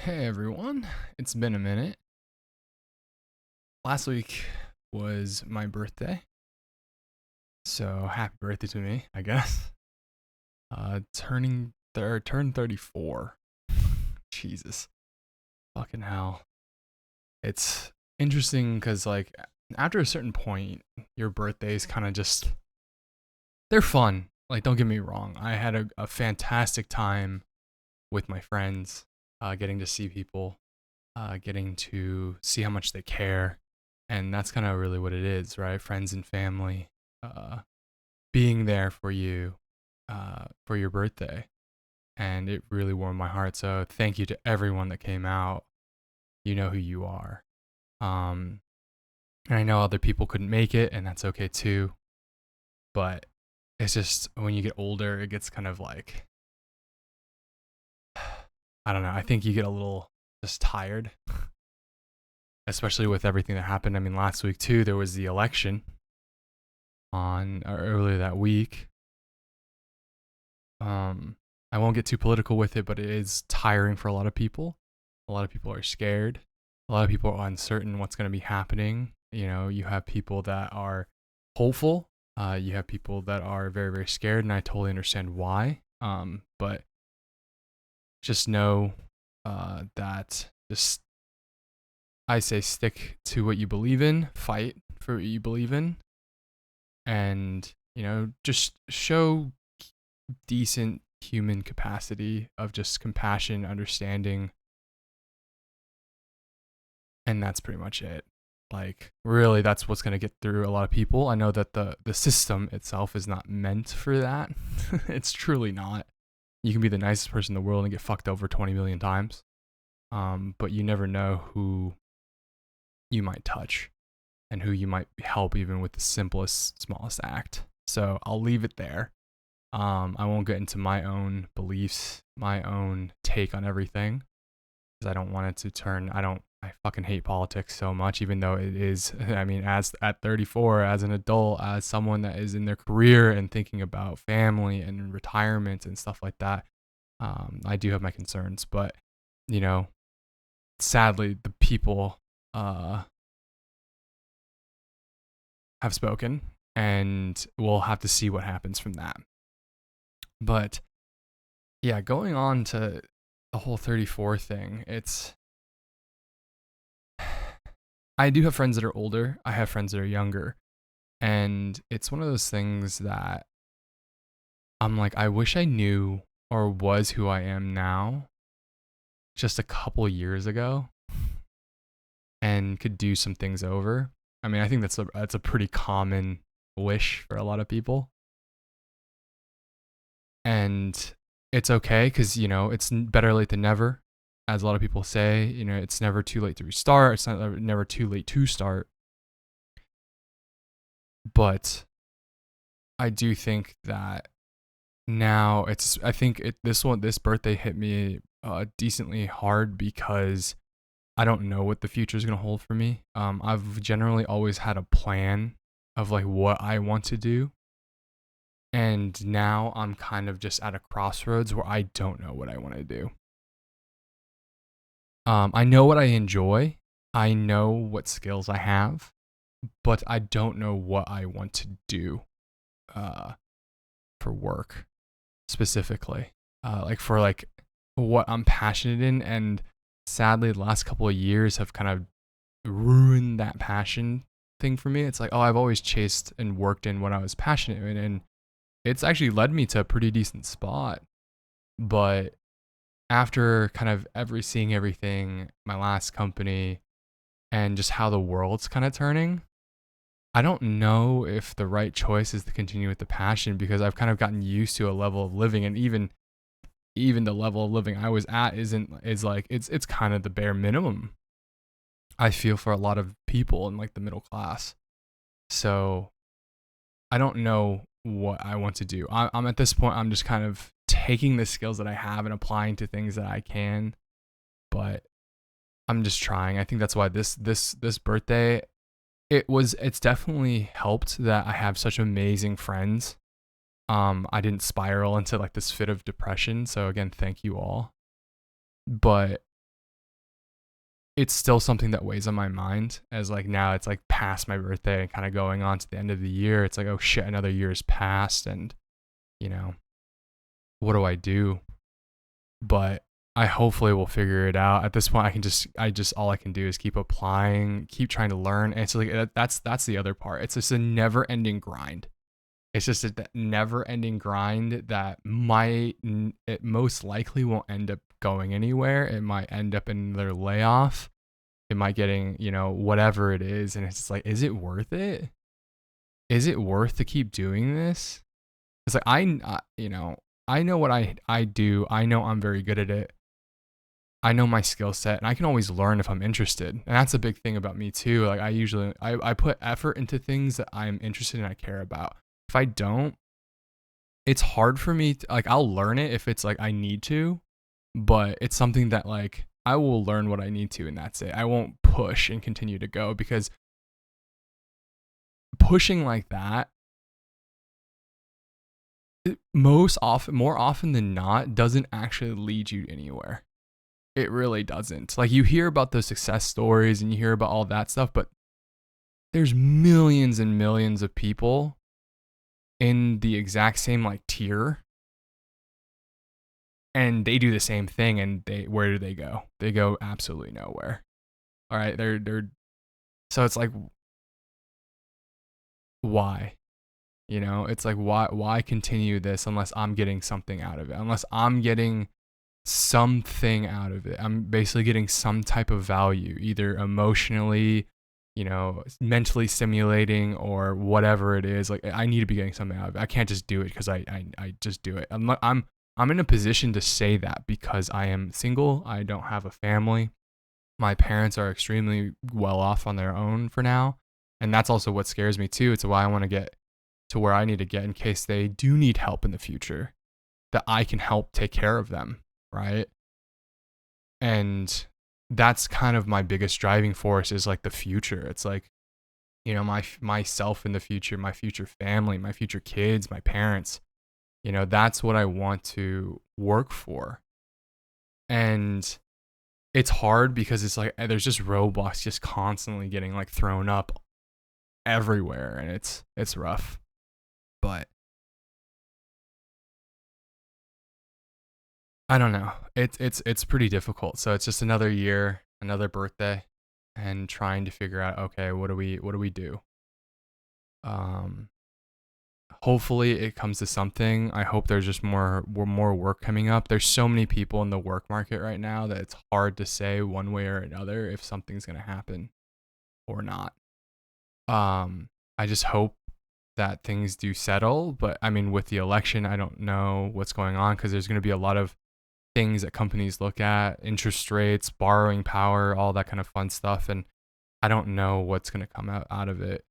Hey everyone, it's been a minute. Last week was my birthday, so happy birthday to me, I guess. Turned 34. Jesus, fucking hell. It's interesting because like after a certain point, your birthdays kind of just they're fun. Like don't get me wrong, I had a fantastic time with my friends, getting to see people, getting to see how much they care. And that's kind of really what it is, right? Friends and family uh, being there for you for your birthday. And it really warmed my heart. So thank you to everyone that came out. You know who you are. Um, and I know other people couldn't make it, and that's okay too. But it's just when you get older, it gets kind of like, I don't know. I think you get a little just tired, especially with everything that happened. I mean, last week too, there was the election on earlier that week. Um, I won't get too political with it, but it is tiring for a lot of people. A lot of people are scared. A lot of people are uncertain what's going to be happening. You know, you have people that are hopeful. You have people that are very, very scared, and I totally understand why. But just know that just I say stick to what you believe in, fight for what you believe in, and just show decent human capacity of just compassion, understanding, and that's pretty much it. Like really that's what's going to get through a lot of people. I know that the system itself is not meant for that. It's truly not. You can be the nicest person in the world and get fucked over 20 million times. But you never know who you might touch and who you might help even with the simplest smallest act. So I'll leave it there. I won't get into my own beliefs, my own take on everything, because I don't want it to turn. I fucking hate politics so much, even though it is. I mean, as at 34, as an adult, as someone that is in their career and thinking about family and retirement and stuff like that, I do have my concerns. But you know, sadly, the people uh, have spoken, and we'll have to see what happens from that. But yeah, going on to the whole 34 thing, I do have friends that are older. I have friends that are younger. And it's one of those things that I'm like, I wish I knew or was who I am now just a couple years ago and could do some things over. I mean, I think that's a pretty common wish for a lot of people. And it's okay because, it's better late than never. As a lot of people say, it's never too late to restart. It's not never too late to start. But I do think that now I think this birthday hit me decently hard because I don't know what the future is going to hold for me. I've generally always had a plan of like what I want to do, and now I'm kind of just at a crossroads where I don't know what I want to do. I know what I enjoy. I know what skills I have, but I don't know what I want to do uh, for work specifically. Like for like what I'm passionate in, and sadly, the last couple of years have kind of ruined that passion thing for me. It's like, oh, I've always chased and worked in what I was passionate in, and it's actually led me to a pretty decent spot. But after kind of seeing everything, my last company, and just how the world's kind of turning, I don't know if the right choice is to continue with the passion because I've kind of gotten used to a level of living, and even the level of living I was at is like it's kind of the bare minimum. I feel for a lot of people in like the middle class. So I don't know what I want to do. I'm at this point. I'm just kind of taking the skills that I have and applying to things that I can. But I'm just trying. I think that's why this birthday it's definitely helped that I have such amazing friends. I didn't spiral into like this fit of depression. So again, thank you all. But it's still something that weighs on my mind, as like now it's like past my birthday and kind of going on to the end of the year. It's like, oh shit, another year's passed, and you know, what do I do? But I hopefully will figure it out. At this point, all I can do is keep applying, keep trying to learn. And it's like, that's the other part. It's just a never ending grind. It's just a never ending grind that it most likely won't end up going anywhere. It might end up in their layoff. It might getting, whatever it is. And it's just like, is it worth it? Is it worth to keep doing this? It's like, I know what I do. I know I'm very good at it. I know my skill set, and I can always learn if I'm interested. And that's a big thing about me too. Like I put effort into things that I'm interested in, I care about. If I don't, it's hard for me to, like, I'll learn it if it's like I need to, but it's something that like I will learn what I need to, and that's it. I won't push and continue to go, because pushing like that, more often than not, doesn't actually lead you anywhere. It really doesn't. Like, you hear about those success stories and you hear about all that stuff, but there's millions and millions of people in the exact same like tier, and they do the same thing, and where do they go? They go absolutely nowhere. All right, they're so it's like, why? It's like, why continue this unless I'm getting something out of it? Unless I'm getting something out of it. I'm basically getting some type of value, either emotionally, mentally stimulating, or whatever it is. Like, I need to be getting something out of it. I can't just do it because I just do it. I'm in a position to say that because I am single. I don't have a family. My parents are extremely well off on their own for now. And that's also what scares me too. It's why I want to get to where I need to get in case they do need help in the future, that I can help take care of them, right? And that's kind of my biggest driving force, is like the future. It's like, myself in the future, my future family, my future kids, my parents, that's what I want to work for. And it's hard because it's like there's just roadblocks just constantly getting like thrown up everywhere, and it's rough. But I don't know. It's pretty difficult. So it's just another year, another birthday, and trying to figure out, okay, what do we do? Hopefully it comes to something. I hope there's just more work coming up. There's so many people in the work market right now that it's hard to say one way or another if something's going to happen or not. I just hope that things do settle, but I mean, with the election, I don't know what's going on, because there's going to be a lot of things that companies look at: interest rates, borrowing power, all that kind of fun stuff, and I don't know what's going to come out of it.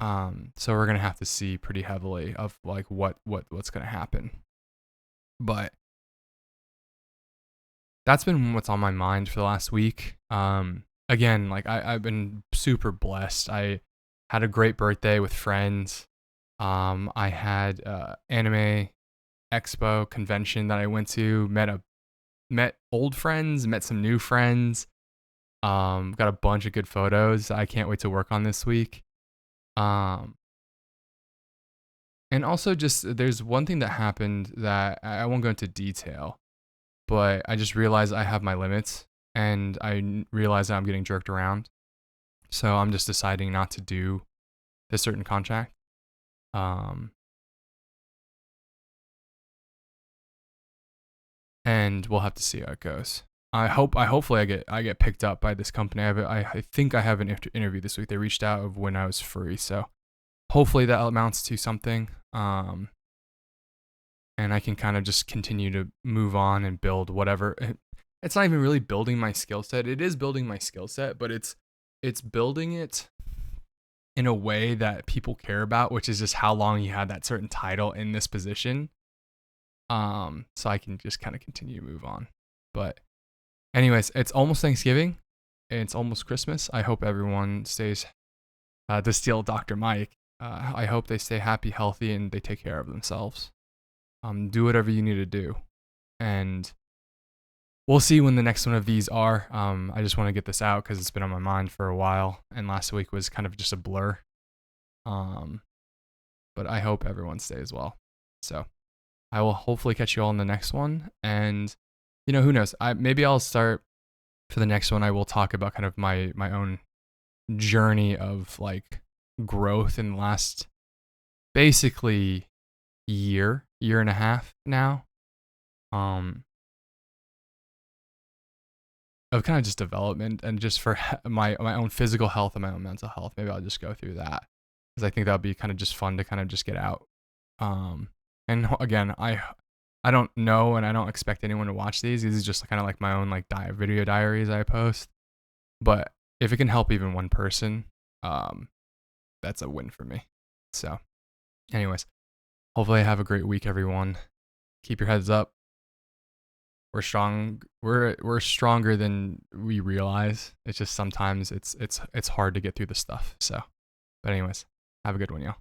So we're going to have to see pretty heavily of like what's going to happen. But that's been what's on my mind for the last week. Again, like I've been super blessed. I had a great birthday with friends. I had anime expo convention that I went to, met old friends, met some new friends. Got a bunch of good photos I can't wait to work on this week. And also, just there's one thing that happened that I won't go into detail, but I just realized I have my limits, and I realize that I'm getting jerked around. So I'm just deciding not to do this certain contract. And we'll have to see how it goes. Hopefully I get picked up by this company. I think I have an interview this week. They reached out of when I was free, so hopefully that amounts to something. And I can kind of just continue to move on and build whatever. It's not even really building my skill set. It is building my skill set, but it's building it in a way that people care about, which is just how long you had that certain title in this position. So I can just kind of continue to move on. But anyways, it's almost Thanksgiving and it's almost Christmas. I hope everyone stays, to steal Dr. Mike, I hope they stay happy, healthy, and they take care of themselves. Do whatever you need to do. And we'll see when the next one of these are. I just want to get this out because it's been on my mind for a while, and last week was kind of just a blur. But I hope everyone stays well. So I will hopefully catch you all in the next one. And who knows? Maybe I'll start for the next one. I will talk about kind of my own journey of like growth in the last basically year and a half now. Of kind of just development and just for my own physical health and my own mental health. Maybe I'll just go through that because I think that would be kind of just fun to kind of just get out. And again, I don't know, and I don't expect anyone to watch these. These is just kind of like my own like video diaries I post. But if it can help even one person, that's a win for me. So, anyways, hopefully have a great week, everyone. Keep your heads up. We're strong. We're stronger than we realize. It's just sometimes it's hard to get through the stuff. So, but anyways, have a good one, y'all.